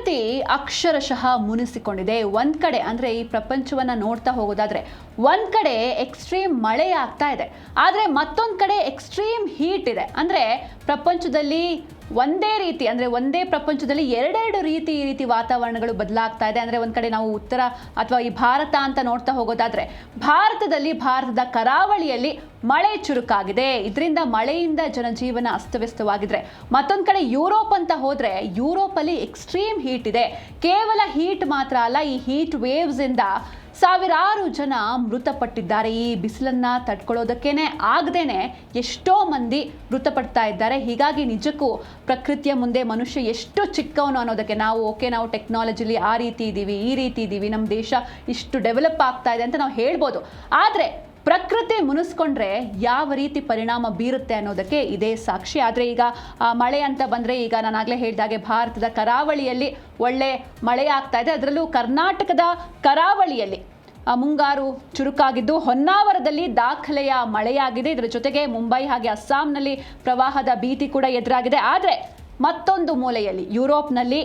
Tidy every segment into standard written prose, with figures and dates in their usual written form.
ಪ್ರಕೃತಿ ಅಕ್ಷರಶಃ ಮುನಿಸಿಕೊಂಡಿದೆ. ಒಂದ್ ಕಡೆ ಅಂದ್ರೆ ಈ ಪ್ರಪಂಚವನ್ನ ನೋಡ್ತಾ ಹೋಗೋದಾದ್ರೆ ಒಂದ್ ಕಡೆ ಎಕ್ಸ್ಟ್ರೀಮ್ ಮಳೆ ಆಗ್ತಾ ಇದೆ, ಆದ್ರೆ ಮತ್ತೊಂದ್ ಕಡೆ ಎಕ್ಸ್ಟ್ರೀಮ್ ಹೀಟ್ ಇದೆ. ಅಂದ್ರೆ ಪ್ರಪಂಚದಲ್ಲಿ ಒಂದೇ ರೀತಿ ಅಂದ್ರೆ ಒಂದೇ ಪ್ರಪಂಚದಲ್ಲಿ ಎರಡೆರಡು ರೀತಿ ಈ ರೀತಿ ವಾತಾವರಣಗಳು ಬದಲಾಗ್ತಾ ಇದೆ. ಅಂದ್ರೆ ಒಂದ್ ಕಡೆ ನಾವು ಉತ್ತರ ಅಥವಾ ಈ ಭಾರತ ಅಂತ ನೋಡ್ತಾ ಹೋಗೋದಾದ್ರೆ ಭಾರತದ ಕರಾವಳಿಯಲ್ಲಿ ಮಳೆ ಚುರುಕಾಗಿದೆ. ಇದರಿಂದ ಮಳೆಯಿಂದ ಜನಜೀವನ ಅಸ್ತವ್ಯಸ್ತವಾಗಿದ್ರೆ ಮತ್ತೊಂದ್ ಕಡೆ ಯುರೋಪ್ ಅಂತ ಹೋದ್ರೆ ಯುರೋಪ್ ಅಲ್ಲಿ ಎಕ್ಸ್ಟ್ರೀಮ್ ಹೀಟ್ ಇದೆ. ಕೇವಲ ಹೀಟ್ ಮಾತ್ರ ಅಲ್ಲ, ಈ ಹೀಟ್ ವೇವ್ಸ್ ಇಂದ ಸಾವಿರಾರು ಜನ ಮೃತಪಟ್ಟಿದ್ದಾರೆ. ಈ ಬಿಸಿಲನ್ನ ತಡ್ಕೊಳ್ಳೋದಕ್ಕೇನೆ ಆಗದೇನೆ ಎಷ್ಟೋ ಮಂದಿ ಮೃತಪಡ್ತಾ ಇದ್ದಾರೆ. ಹೀಗಾಗಿ ನಿಜಕ್ಕೂ ಪ್ರಕೃತಿಯ ಮುಂದೆ ಮನುಷ್ಯ ಎಷ್ಟು ಚಿಕ್ಕವನು ಅನ್ನೋದಕ್ಕೆ ನಾವು ಟೆಕ್ನಾಲಜಿಲಿ ಆ ರೀತಿ ಇದ್ದೀವಿ, ಈ ರೀತಿ ಇದ್ದೀವಿ, ನಮ್ಮ ದೇಶ ಇಷ್ಟು ಡೆವಲಪ್ ಆಗ್ತಾ ಇದೆ ಅಂತ ನಾವು ಹೇಳ್ಬೋದು. ಆದರೆ ಪ್ರಕೃತಿ ಮುನಿಸ್ಕೊಂಡ್ರೆ ಯಾವ ರೀತಿ ಪರಿಣಾಮ ಬೀರುತ್ತೆ ಅನ್ನೋದಕ್ಕೆ ಇದೇ ಸಾಕ್ಷಿ. ಆದರೆ ಈಗ ಮಳೆ ಅಂತ ಬಂದರೆ ಈಗ ನಾನಾಗಲೇ ಹೇಳಿದಾಗೆ ಭಾರತದ ಕರಾವಳಿಯಲ್ಲಿ ಒಳ್ಳೆ ಮಳೆ ಆಗ್ತಾ ಇದೆ. ಅದರಲ್ಲೂ ಕರ್ನಾಟಕದ ಕರಾವಳಿಯಲ್ಲಿ ಮುಂಗಾರು ಚುರುಕಾಗಿದ್ದು ಹೊನ್ನಾವರದಲ್ಲಿ ದಾಖಲೆಯ ಮಳೆಯಾಗಿದೆ. ಇದರ ಜೊತೆಗೆ ಮುಂಬೈ ಹಾಗೆ ಅಸ್ಸಾಂನಲ್ಲಿ ಪ್ರವಾಹದ ಭೀತಿ ಕೂಡ ಎದುರಾಗಿದೆ. ಆದರೆ ಮತ್ತೊಂದು ಮೂಲೆಯಲ್ಲಿ ಯುರೋಪ್ನಲ್ಲಿ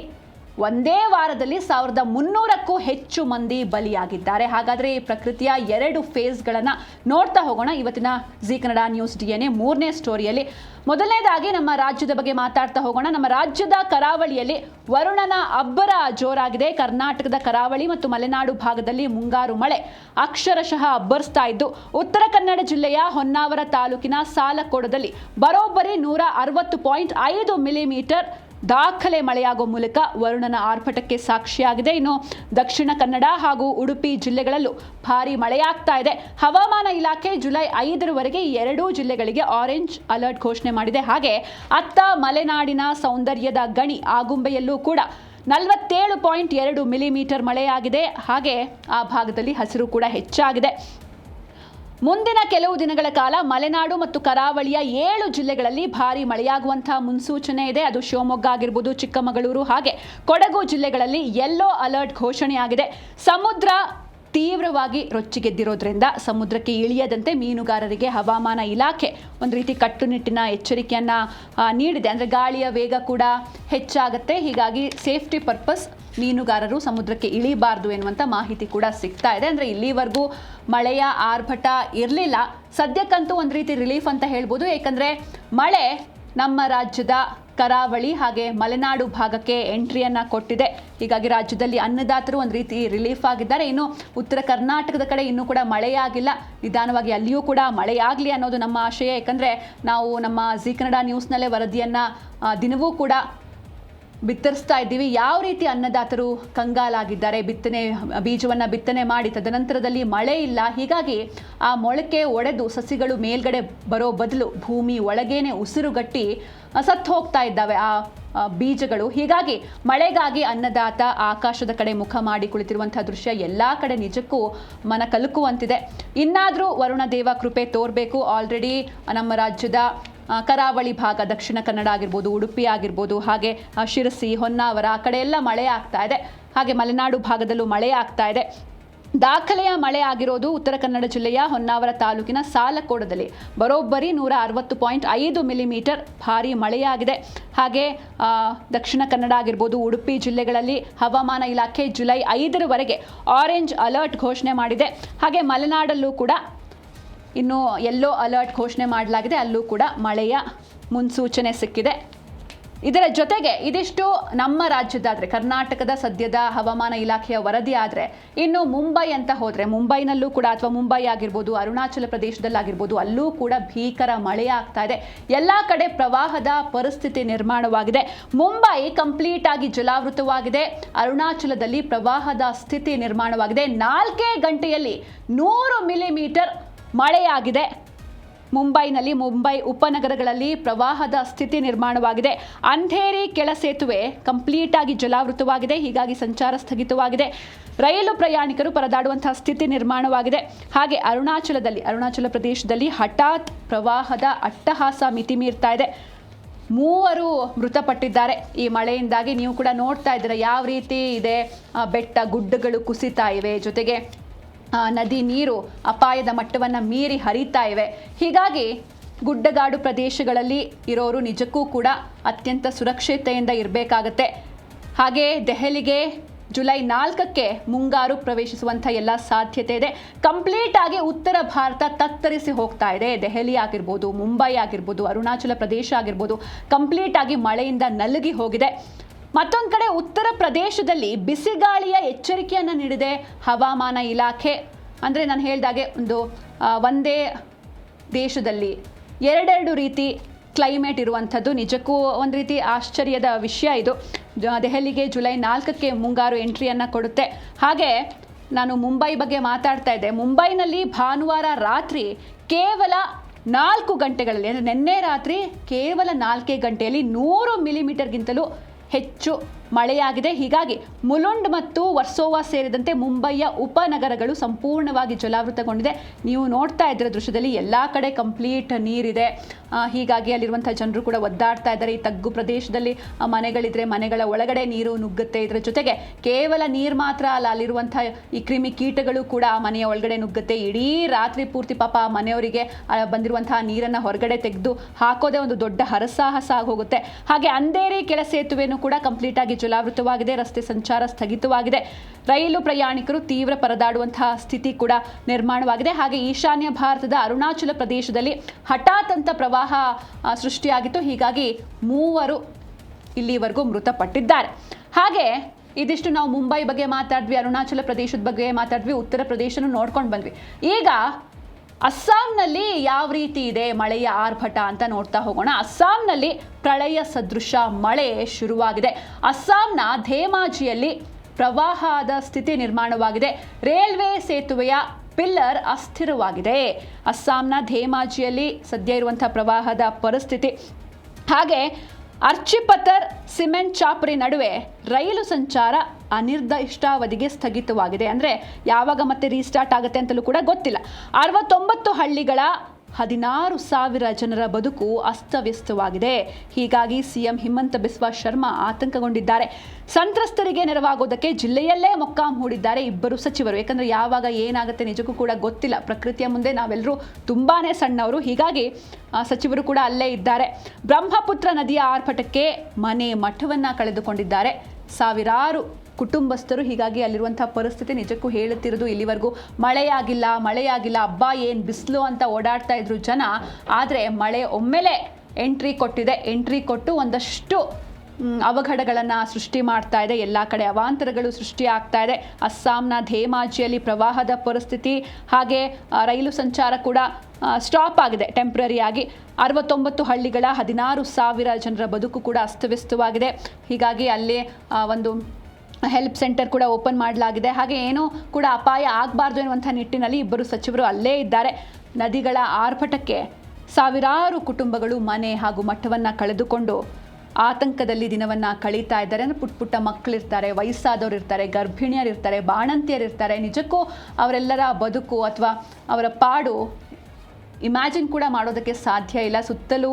ಒಂದೇ ವಾರದಲ್ಲಿ 1300ಕ್ಕೂ ಹೆಚ್ಚು ಮಂದಿ ಬಲಿಯಾಗಿದ್ದಾರೆ. ಹಾಗಾದರೆ ಈ ಪ್ರಕೃತಿಯ ಎರಡು ಫೇಸ್ಗಳನ್ನು ನೋಡ್ತಾ ಹೋಗೋಣ ಇವತ್ತಿನ ಜಿ ಕನ್ನಡ ನ್ಯೂಸ್ DNA 3ನೇ ಸ್ಟೋರಿಯಲ್ಲಿ. ಮೊದಲನೇದಾಗಿ ನಮ್ಮ ರಾಜ್ಯದ ಬಗ್ಗೆ ಮಾತಾಡ್ತಾ ಹೋಗೋಣ. ನಮ್ಮ ರಾಜ್ಯದ ಕರಾವಳಿಯಲ್ಲಿ ವರುಣನ ಅಬ್ಬರ ಜೋರಾಗಿದೆ. ಕರ್ನಾಟಕದ ಕರಾವಳಿ ಮತ್ತು ಮಲೆನಾಡು ಭಾಗದಲ್ಲಿ ಮುಂಗಾರು ಮಳೆ ಅಕ್ಷರಶಃ ಅಬ್ಬರಿಸ್ತಾ ಇದ್ದು ಉತ್ತರ ಕನ್ನಡ ಜಿಲ್ಲೆಯ ಹೊನ್ನಾವರ ತಾಲೂಕಿನ ಸಾಲಕೋಡದಲ್ಲಿ ಬರೋಬ್ಬರಿ 160.5 ಮಿಲಿಮೀಟರ್ ದಾಖಲೆ ಮಳೆಯಾಗುವ ಮೂಲಕ ವರುಣನ ಆರ್ಭಟಕ್ಕೆ ಸಾಕ್ಷಿಯಾಗಿದೆ. ಇನ್ನು ದಕ್ಷಿಣ ಕನ್ನಡ ಹಾಗೂ ಉಡುಪಿ ಜಿಲ್ಲೆಗಳಲ್ಲೂ ಭಾರಿ ಮಳೆಯಾಗ್ತಾ ಇದೆ. ಹವಾಮಾನ ಇಲಾಖೆ ಜುಲೈ 5ರವರೆಗೆ ಈ ಎರಡೂ ಜಿಲ್ಲೆಗಳಿಗೆ ಆರೆಂಜ್ ಅಲರ್ಟ್ ಘೋಷಣೆ ಮಾಡಿದೆ. ಹಾಗೆ ಅತ್ತ ಮಲೆನಾಡಿನ ಸೌಂದರ್ಯದ ಗಣಿ ಆಗುಂಬೆಯಲ್ಲೂ ಕೂಡ 47.2 ಮಿಲಿಮೀಟರ್ ಮಳೆಯಾಗಿದೆ. ಹಾಗೆ ಆ ಭಾಗದಲ್ಲಿ ಹಸಿರು ಕೂಡ ಹೆಚ್ಚಾಗಿದೆ. ಮುಂದಿನ ಕೆಲವು ದಿನಗಳ ಕಾಲ ಮಲೆನಾಡು ಮತ್ತು ಕರಾವಳಿಯ 7 ಜಿಲ್ಲೆಗಳಲ್ಲಿ ಭಾರಿ ಮಳೆಯಾಗುವಂತಹ ಮುನ್ಸೂಚನೆ ಇದೆ. ಅದು ಶಿವಮೊಗ್ಗ ಆಗಿರ್ಬೋದು, ಚಿಕ್ಕಮಗಳೂರು ಹಾಗೆ ಕೊಡಗು ಜಿಲ್ಲೆಗಳಲ್ಲಿ ಯೆಲ್ಲೋ ಅಲರ್ಟ್ ಘೋಷಣೆಯಾಗಿದೆ. ಸಮುದ್ರ ತೀವ್ರವಾಗಿ ರೊಚ್ಚಿಗೆದ್ದಿರೋದ್ರಿಂದ ಸಮುದ್ರಕ್ಕೆ ಇಳಿಯದಂತೆ ಮೀನುಗಾರರಿಗೆ ಹವಾಮಾನ ಇಲಾಖೆ ಒಂದು ರೀತಿ ಕಟ್ಟುನಿಟ್ಟಿನ ಎಚ್ಚರಿಕೆಯನ್ನು ನೀಡಿದೆ. ಅಂದರೆ ಗಾಳಿಯ ವೇಗ ಕೂಡ ಹೆಚ್ಚಾಗುತ್ತೆ. ಹೀಗಾಗಿ ಸೇಫ್ಟಿ ಪರ್ಪಸ್ ಮೀನುಗಾರರು ಸಮುದ್ರಕ್ಕೆ ಇಳಿಬಾರ್ದು ಎನ್ನುವಂಥ ಮಾಹಿತಿ ಕೂಡ ಸಿಗ್ತಾ ಇದೆ. ಅಂದರೆ ಇಲ್ಲಿವರೆಗೂ ಮಳೆಯ ಆರ್ಭಟ ಇರಲಿಲ್ಲ. ಸದ್ಯಕ್ಕಂತೂ ಒಂದು ರೀತಿ ರಿಲೀಫ್ ಅಂತ ಹೇಳ್ಬೋದು. ಏಕೆಂದರೆ ಮಳೆ ನಮ್ಮ ರಾಜ್ಯದ ಕರಾವಳಿ ಹಾಗೆ ಮಲೆನಾಡು ಭಾಗಕ್ಕೆ ಎಂಟ್ರಿಯನ್ನು ಕೊಟ್ಟಿದೆ. ಹೀಗಾಗಿ ರಾಜ್ಯದಲ್ಲಿ ಅನ್ನದಾತರು ಒಂದು ರೀತಿ ರಿಲೀಫ್ ಆಗಿದ್ದಾರೆ. ಇನ್ನು ಉತ್ತರ ಕರ್ನಾಟಕದ ಕಡೆ ಇನ್ನೂ ಕೂಡ ಮಳೆಯಾಗಿಲ್ಲ. ನಿಧಾನವಾಗಿ ಅಲ್ಲಿಯೂ ಕೂಡ ಮಳೆಯಾಗಲಿ ಅನ್ನೋದು ನಮ್ಮ ಆಶಯ. ಯಾಕಂದರೆ ನಾವು ನಮ್ಮ ಜಿ ಕನ್ನಡ ನ್ಯೂಸ್ನಲ್ಲೇ ವರದಿಯನ್ನು ದಿನವೂ ಕೂಡ ಬಿತ್ತರಿಸ್ತಾ ಇದ್ದೀವಿ. ಯಾವ ರೀತಿ ಅನ್ನದಾತರು ಕಂಗಾಲಾಗಿದ್ದಾರೆ. ಬೀಜವನ್ನು ಬಿತ್ತನೆ ಮಾಡಿ ತದನಂತರದಲ್ಲಿ ಮಳೆ ಇಲ್ಲ. ಹೀಗಾಗಿ ಆ ಮೊಳಕೆ ಒಡೆದು ಸಸಿಗಳು ಮೇಲ್ಗಡೆ ಬರೋ ಬದಲು ಭೂಮಿ ಒಳಗೇನೆ ಉಸಿರುಗಟ್ಟಿ ಸತ್ತು ಹೋಗ್ತಾ ಇದ್ದಾವೆ ಆ ಬೀಜಗಳು. ಹೀಗಾಗಿ ಮಳೆಗಾಗಿ ಅನ್ನದಾತ ಆಕಾಶದ ಕಡೆ ಮುಖ ಮಾಡಿ ಕುಳಿತಿರುವಂತಹ ದೃಶ್ಯ ಎಲ್ಲ ಕಡೆ ನಿಜಕ್ಕೂ ಮನ ಕಲುಕುವಂತಿದೆ. ಇನ್ನಾದರೂ ವರುಣ ದೇವ ಕೃಪೆ ತೋರಬೇಕು. ಆಲ್ರೆಡಿ ನಮ್ಮ ರಾಜ್ಯದ ಕರಾವಳಿ ಭಾಗ ದಕ್ಷಿಣ ಕನ್ನಡ ಆಗಿರ್ಬೋದು, ಉಡುಪಿ ಆಗಿರ್ಬೋದು, ಹಾಗೆ ಶಿರಸಿ, ಹೊನ್ನಾವರ ಆ ಕಡೆ ಎಲ್ಲ ಮಳೆ ಆಗ್ತಾ ಇದೆ. ಹಾಗೆ ಮಲೆನಾಡು ಭಾಗದಲ್ಲೂ ಮಳೆ ಆಗ್ತಾ ಇದೆ. ದಾಖಲೆಯ ಮಳೆ ಆಗಿರೋದು ಉತ್ತರ ಕನ್ನಡ ಜಿಲ್ಲೆಯ ಹೊನ್ನಾವರ ತಾಲೂಕಿನ ಸಾಲಕೋಡದಲ್ಲಿ ಬರೋಬ್ಬರಿ 160.5 ಮಿಲಿಮೀಟರ್ ಭಾರಿ ಮಳೆಯಾಗಿದೆ. ಹಾಗೆ ದಕ್ಷಿಣ ಕನ್ನಡ ಆಗಿರ್ಬೋದು, ಉಡುಪಿ ಜಿಲ್ಲೆಗಳಲ್ಲಿ ಹವಾಮಾನ ಇಲಾಖೆ ಜುಲೈ 5ರವರೆಗೆ ಆರೆಂಜ್ ಅಲರ್ಟ್ ಘೋಷಣೆ ಮಾಡಿದೆ. ಹಾಗೆ ಮಲೆನಾಡಲ್ಲೂ ಕೂಡ ಇನ್ನು ಯೆಲ್ಲೋ ಅಲರ್ಟ್ ಘೋಷಣೆ ಮಾಡಲಾಗಿದೆ. ಅಲ್ಲೂ ಕೂಡ ಮಳೆಯ ಮುನ್ಸೂಚನೆ ಸಿಕ್ಕಿದೆ. ಇದರ ಜೊತೆಗೆ ಇದಿಷ್ಟು ನಮ್ಮ ರಾಜ್ಯದಾದರೆ, ಕರ್ನಾಟಕದ ಸದ್ಯದ ಹವಾಮಾನ ಇಲಾಖೆಯ ವರದಿ ಆದರೆ, ಇನ್ನು ಮುಂಬೈ ಅಂತ ಹೋದರೆ ಮುಂಬೈನಲ್ಲೂ ಕೂಡ ಅಥವಾ ಮುಂಬೈ ಆಗಿರ್ಬೋದು, ಅರುಣಾಚಲ ಪ್ರದೇಶದಲ್ಲಾಗಿರ್ಬೋದು ಅಲ್ಲೂ ಕೂಡ ಭೀಕರ ಮಳೆ ಆಗ್ತಾ ಇದೆ. ಎಲ್ಲ ಕಡೆ ಪ್ರವಾಹದ ಪರಿಸ್ಥಿತಿ ನಿರ್ಮಾಣವಾಗಿದೆ. ಮುಂಬೈ ಕಂಪ್ಲೀಟ್ ಆಗಿ ಜಲಾವೃತವಾಗಿದೆ. ಅರುಣಾಚಲದಲ್ಲಿ ಪ್ರವಾಹದ ಸ್ಥಿತಿ ನಿರ್ಮಾಣವಾಗಿದೆ. 4 ಗಂಟೆಯಲ್ಲಿ 100 ಮಿಲಿಮೀಟರ್ ಮಳೆಯಾಗಿದೆ. ಮುಂಬೈ ಉಪನಗರಗಳಲ್ಲಿ ಪ್ರವಾಹದ ಸ್ಥಿತಿ ನಿರ್ಮಾಣವಾಗಿದೆ. ಅಂಧೇರಿ ಕೆಳ ಸೇತುವೆ ಕಂಪ್ಲೀಟ್ ಆಗಿ ಜಲಾವೃತವಾಗಿದೆ. ಹೀಗಾಗಿ ಸಂಚಾರ ಸ್ಥಗಿತವಾಗಿದೆ. ರೈಲು ಪ್ರಯಾಣಿಕರು ಪರದಾಡುವಂತಹ ಸ್ಥಿತಿ ನಿರ್ಮಾಣವಾಗಿದೆ. ಹಾಗೆ ಅರುಣಾಚಲ ಪ್ರದೇಶದಲ್ಲಿ ಹಠಾತ್ ಪ್ರವಾಹದ ಅಟ್ಟಹಾಸ ಮಿತಿ ಮೀರ್ತಾ ಇದೆ. 3 ಮೃತಪಟ್ಟಿದ್ದಾರೆ ಈ ಮಳೆಯಿಂದಾಗಿ. ನೀವು ಕೂಡ ನೋಡ್ತಾ ಇದ್ದೀರಾ ಯಾವ ರೀತಿ ಇದೆ. ಬೆಟ್ಟ ಗುಡ್ಡಗಳು ಕುಸಿತಾ ಇವೆ, ಜೊತೆಗೆ ನದಿ ನೀರು ಅಪಾಯದ ಮಟ್ಟವನ್ನು ಮೀರಿ ಹರಿತಾ ಇವೆ. ಹೀಗಾಗಿ ಗುಡ್ಡಗಾಡು ಪ್ರದೇಶಗಳಲ್ಲಿ ಇರೋರು ನಿಜಕ್ಕೂ ಕೂಡ ಅತ್ಯಂತ ಸುರಕ್ಷತೆಯಿಂದ ಇರಬೇಕಾಗತ್ತೆ. ಹಾಗೆ ದೆಹಲಿಗೆ ಜುಲೈ 4ಕ್ಕೆ ಮುಂಗಾರು ಪ್ರವೇಶಿಸುವಂಥ ಎಲ್ಲ ಸಾಧ್ಯತೆ ಇದೆ. ಕಂಪ್ಲೀಟ್ ಆಗಿ ಉತ್ತರ ಭಾರತ ತತ್ತರಿಸಿ ಹೋಗ್ತಾ ಇದೆ. ದೆಹಲಿ ಆಗಿರ್ಬೋದು, ಮುಂಬೈ ಆಗಿರ್ಬೋದು, ಅರುಣಾಚಲ ಪ್ರದೇಶ ಆಗಿರ್ಬೋದು, ಕಂಪ್ಲೀಟ್ ಆಗಿ ಮಳೆಯಿಂದ ನಲುಗಿ ಹೋಗಿದೆ. ಮತ್ತೊಂದು ಕಡೆ ಉತ್ತರ ಪ್ರದೇಶದಲ್ಲಿ ಬಿಸಿಗಾಳಿಯ ಎಚ್ಚರಿಕೆಯನ್ನು ನೀಡಿದೆ ಹವಾಮಾನ ಇಲಾಖೆ. ಅಂದರೆ ನಾನು ಹೇಳಿದಾಗೆ ಒಂದೇ ದೇಶದಲ್ಲಿ ಎರಡೆರಡು ರೀತಿ ಕ್ಲೈಮೇಟ್ ಇರುವಂಥದ್ದು ನಿಜಕ್ಕೂ ಒಂದು ರೀತಿ ಆಶ್ಚರ್ಯದ ವಿಷಯ ಇದು. ದೆಹಲಿಗೆ ಜುಲೈ 4ಕ್ಕೆ ಮುಂಗಾರು ಎಂಟ್ರಿಯನ್ನು ಕೊಡುತ್ತೆ. ಹಾಗೆ ನಾನು ಮುಂಬೈ ಬಗ್ಗೆ ಮಾತಾಡ್ತಾ ಇದ್ದೆ. ಮುಂಬೈನಲ್ಲಿ ಭಾನುವಾರ ರಾತ್ರಿ ಕೇವಲ 4 ಗಂಟೆಗಳಲ್ಲಿ, ಅಂದರೆ ನಿನ್ನೆ ರಾತ್ರಿ ಕೇವಲ 4 ಗಂಟೆಯಲ್ಲಿ 100 ಮಿಲಿಮೀಟರ್ಗಿಂತಲೂ ಹೆಚ್ಚು ಮಳೆಯಾಗಿದೆ. ಹೀಗಾಗಿ ಮುಲುಂಡ್ ಮತ್ತು ವರ್ಸೋವಾ ಸೇರಿದಂತೆ ಮುಂಬೈಯ ಉಪನಗರಗಳು ಸಂಪೂರ್ಣವಾಗಿ ಜಲಾವೃತಗೊಂಡಿದೆ. ನೀವು ನೋಡ್ತಾ ಇದ್ದೀರ ದೃಶ್ಯದಲ್ಲಿ ಎಲ್ಲ ಕಡೆ ಕಂಪ್ಲೀಟ್ ನೀರಿದೆ. ಹೀಗಾಗಿ ಅಲ್ಲಿರುವಂಥ ಜನರು ಕೂಡ ಒದ್ದಾಡ್ತಾ ಇದ್ದಾರೆ. ಈ ತಗ್ಗು ಪ್ರದೇಶದಲ್ಲಿ ಮನೆಗಳಿದ್ರೆ ಮನೆಗಳ ಒಳಗಡೆ ನೀರು ನುಗ್ಗುತ್ತೆ. ಇದರ ಜೊತೆಗೆ ಕೇವಲ ನೀರು ಮಾತ್ರ ಅಲ್ಲ, ಅಲ್ಲಿರುವಂಥ ಈ ಕ್ರಿಮಿ ಕೀಟಗಳು ಕೂಡ ಮನೆಯ ಒಳಗಡೆ ನುಗ್ಗುತ್ತೆ. ಇಡೀ ರಾತ್ರಿ ಪೂರ್ತಿ ಪಾಪ ಮನೆಯವರಿಗೆ ಬಂದಿರುವಂತಹ ನೀರನ್ನು ಹೊರಗಡೆ ತೆಗೆದು ಹಾಕೋದೇ ಒಂದು ದೊಡ್ಡ ಹರಸಾಹಸ ಆಗೋಗುತ್ತೆ. ಹಾಗೆ ಅಂಧೇರಿ ಕೆಳ ಸೇತುವೆಯನ್ನು ಕೂಡ ಕಂಪ್ಲೀಟ್ ಆಗಿ ಜಲಾವೃತವಾಗಿದೆ. ರಸ್ತೆ ಸಂಚಾರ ಸ್ಥಗಿತವಾಗಿದೆ. ರೈಲು ಪ್ರಯಾಣಿಕರು ತೀವ್ರ ಪರದಾಡುವಂತಹ ಸ್ಥಿತಿ ಕೂಡ ನಿರ್ಮಾಣವಾಗಿದೆ. ಹಾಗೆ ಈಶಾನ್ಯ ಭಾರತದ ಅರುಣಾಚಲ ಪ್ರದೇಶದಲ್ಲಿ ಹಠಾತ್ ಅಂತ ಪ್ರವಾಹ ಸೃಷ್ಟಿಯಾಗಿತ್ತು. ಹೀಗಾಗಿ 3 ಇಲ್ಲಿವರೆಗೂ ಮೃತಪಟ್ಟಿದ್ದಾರೆ. ಹಾಗೆ ಇದಿಷ್ಟು ನಾವು ಮುಂಬೈ ಬಗ್ಗೆ ಮಾತಾಡಿದ್ವಿ, ಅರುಣಾಚಲ ಪ್ರದೇಶದ ಬಗ್ಗೆ ಮಾತಾಡಿದ್ವಿ, ಉತ್ತರ ಪ್ರದೇಶನೂ ನೋಡ್ಕೊಂಡು ಬಂದ್ವಿ. ಈಗ ಅಸ್ಸಾಂನಲ್ಲಿ ಯಾವ ರೀತಿ ಇದೆ ಮಳೆಯ ಆರ್ಭಟ ಅಂತ ನೋಡ್ತಾ ಹೋಗೋಣ. ಅಸ್ಸಾಂನಲ್ಲಿ ಪ್ರಳಯ ಸದೃಶ ಮಳೆ ಶುರುವಾಗಿದೆ. ಅಸ್ಸಾಂನ ಧೇಮಾಜಿಯಲ್ಲಿ ಪ್ರವಾಹದ ಸ್ಥಿತಿ ನಿರ್ಮಾಣವಾಗಿದೆ. ರೈಲ್ವೆ ಸೇತುವೆಯ ಪಿಲ್ಲರ್ ಅಸ್ಥಿರವಾಗಿದೆ. ಅಸ್ಸಾಂನ ಧೇಮಾಜಿಯಲ್ಲಿ ಸದ್ಯ ಇರುವಂಥ ಪ್ರವಾಹದ ಪರಿಸ್ಥಿತಿ. ಹಾಗೆ ಅರ್ಚಿಪತರ್ ಸಿಮೆಂಟ್ ಚಾಪರಿ ನಡುವೆ ರೈಲು ಸಂಚಾರ ಅನಿರ್ದಿಷ್ಟಾವಧಿಗೆ ಸ್ಥಗಿತವಾಗಿದೆ. ಅಂದರೆ ಯಾವಾಗ ಮತ್ತೆ ರೀಸ್ಟಾರ್ಟ್ ಆಗುತ್ತೆ ಅಂತಲೂ ಕೂಡ ಗೊತ್ತಿಲ್ಲ. 69 ಹಳ್ಳಿಗಳ 16,000 ಜನರ ಬದುಕು ಅಸ್ತವ್ಯಸ್ತವಾಗಿದೆ. ಹೀಗಾಗಿ ಸಿಎಂ ಹಿಮಂತ ಬಿಸ್ವಾ ಶರ್ಮಾ ಆತಂಕಗೊಂಡಿದ್ದಾರೆ. ಸಂತ್ರಸ್ತರಿಗೆ ನೆರವಾಗೋದಕ್ಕೆ ಜಿಲ್ಲೆಯಲ್ಲೇ ಮೊಕ್ಕಾಂ ಹೂಡಿದ್ದಾರೆ 2 ಸಚಿವರು. ಯಾಕಂದರೆ ಯಾವಾಗ ಏನಾಗುತ್ತೆ ನಿಜಕ್ಕೂ ಕೂಡ ಗೊತ್ತಿಲ್ಲ. ಪ್ರಕೃತಿಯ ಮುಂದೆ ನಾವೆಲ್ಲರೂ ತುಂಬಾ ಸಣ್ಣವರು. ಹೀಗಾಗಿ ಸಚಿವರು ಕೂಡ ಅಲ್ಲೇ ಇದ್ದಾರೆ. ಬ್ರಹ್ಮಪುತ್ರ ನದಿಯ ಆರ್ಭಟಕ್ಕೆ ಮನೆ ಮಠವನ್ನು ಕಳೆದುಕೊಂಡಿದ್ದಾರೆ ಸಾವಿರಾರು ಕುಟುಂಬಸ್ಥರು. ಹೀಗಾಗಿ ಅಲ್ಲಿರುವಂಥ ಪರಿಸ್ಥಿತಿ ನಿಜಕ್ಕೂ ಹೇಳುತ್ತಿರೋದು ಇಲ್ಲಿವರೆಗೂ ಮಳೆಯಾಗಿಲ್ಲ ಅಬ್ಬಾ ಏನು ಬಿಸಿಲು ಅಂತ ಓಡಾಡ್ತಾ ಇದ್ರು ಜನ. ಆದರೆ ಮಳೆ ಒಮ್ಮೆಲೆ ಎಂಟ್ರಿ ಕೊಟ್ಟು ಒಂದಷ್ಟು ಅವಘಡಗಳನ್ನು ಸೃಷ್ಟಿ ಮಾಡ್ತಾ ಇದೆ. ಎಲ್ಲ ಕಡೆ ಅವಾಂತರಗಳು ಸೃಷ್ಟಿ ಆಗ್ತಾ ಇದೆ. ಅಸ್ಸಾಂನ ಧೇಮಾಜಿಯಲ್ಲಿ ಪ್ರವಾಹದ ಪರಿಸ್ಥಿತಿ, ಹಾಗೆ ರೈಲು ಸಂಚಾರ ಕೂಡ ಸ್ಟಾಪ್ ಆಗಿದೆ ಟೆಂಪ್ರರಿಯಾಗಿ. 69 ಹಳ್ಳಿಗಳ 16,000 ಜನರ ಬದುಕು ಕೂಡ ಅಸ್ತವ್ಯಸ್ತವಾಗಿದೆ. ಹೀಗಾಗಿ ಅಲ್ಲಿ ಒಂದು ಹೆಲ್ಪ್ ಸೆಂಟರ್ ಕೂಡ ಓಪನ್ ಮಾಡಲಾಗಿದೆ. ಹಾಗೆ ಏನೂ ಕೂಡ ಅಪಾಯ ಆಗಬಾರ್ದು ಎನ್ನುವಂಥ ನಿಟ್ಟಿನಲ್ಲಿ 2 ಸಚಿವರು ಅಲ್ಲೇ ಇದ್ದಾರೆ. ನದಿಗಳ ಆರ್ಭಟಕ್ಕೆ ಸಾವಿರಾರು ಕುಟುಂಬಗಳು ಮನೆ ಹಾಗೂ ಮಠವನ್ನು ಕಳೆದುಕೊಂಡು ಆತಂಕದಲ್ಲಿ ದಿನವನ್ನು ಕಳೀತಾ ಇದ್ದಾರೆ. ಅಂದರೆ ಪುಟ್ಟ ಮಕ್ಕಳಿರ್ತಾರೆ, ವಯಸ್ಸಾದವರು ಇರ್ತಾರೆ, ಗರ್ಭಿಣಿಯರಿರ್ತಾರೆ, ಬಾಣಂತಿಯರಿರ್ತಾರೆ. ನಿಜಕ್ಕೂ ಅವರೆಲ್ಲರ ಬದುಕು ಅಥವಾ ಅವರ ಪಾಡು ಇಮ್ಯಾಜಿನ್ ಕೂಡ ಮಾಡೋದಕ್ಕೆ ಸಾಧ್ಯ ಇಲ್ಲ. ಸುತ್ತಲೂ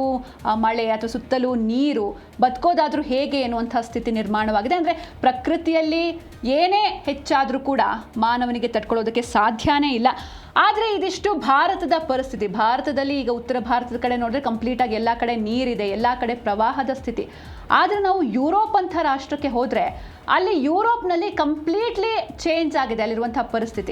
ಮಳೆ ಅಥವಾ ಸುತ್ತಲೂ ನೀರು, ಬದುಕೋದಾದರೂ ಹೇಗೆ ಎನ್ನುವಂಥ ಸ್ಥಿತಿ ನಿರ್ಮಾಣವಾಗಿದೆ. ಅಂದರೆ ಪ್ರಕೃತಿಯಲ್ಲಿ ಏನೇ ಹೆಚ್ಚಾದರೂ ಕೂಡ ಮಾನವನಿಗೆ ತಡ್ಕೊಳ್ಳೋದಕ್ಕೆ ಸಾಧ್ಯನೇ ಇಲ್ಲ. ಆದರೆ ಇದಿಷ್ಟು ಭಾರತದ ಪರಿಸ್ಥಿತಿ. ಭಾರತದಲ್ಲಿ ಈಗ ಉತ್ತರ ಭಾರತದ ಕಡೆ ನೋಡಿದ್ರೆ ಕಂಪ್ಲೀಟಾಗಿ ಎಲ್ಲ ಕಡೆ ನೀರಿದೆ, ಎಲ್ಲ ಕಡೆ ಪ್ರವಾಹದ ಸ್ಥಿತಿ. ಆದರೆ ನಾವು ಯುರೋಪ್ ಅಂಥ ರಾಷ್ಟ್ರಕ್ಕೆ ಹೋದರೆ ಅಲ್ಲಿ ಯುರೋಪ್ನಲ್ಲಿ ಕಂಪ್ಲೀಟ್ಲಿ ಚೇಂಜ್ ಆಗಿದೆ ಅಲ್ಲಿರುವಂಥ ಪರಿಸ್ಥಿತಿ.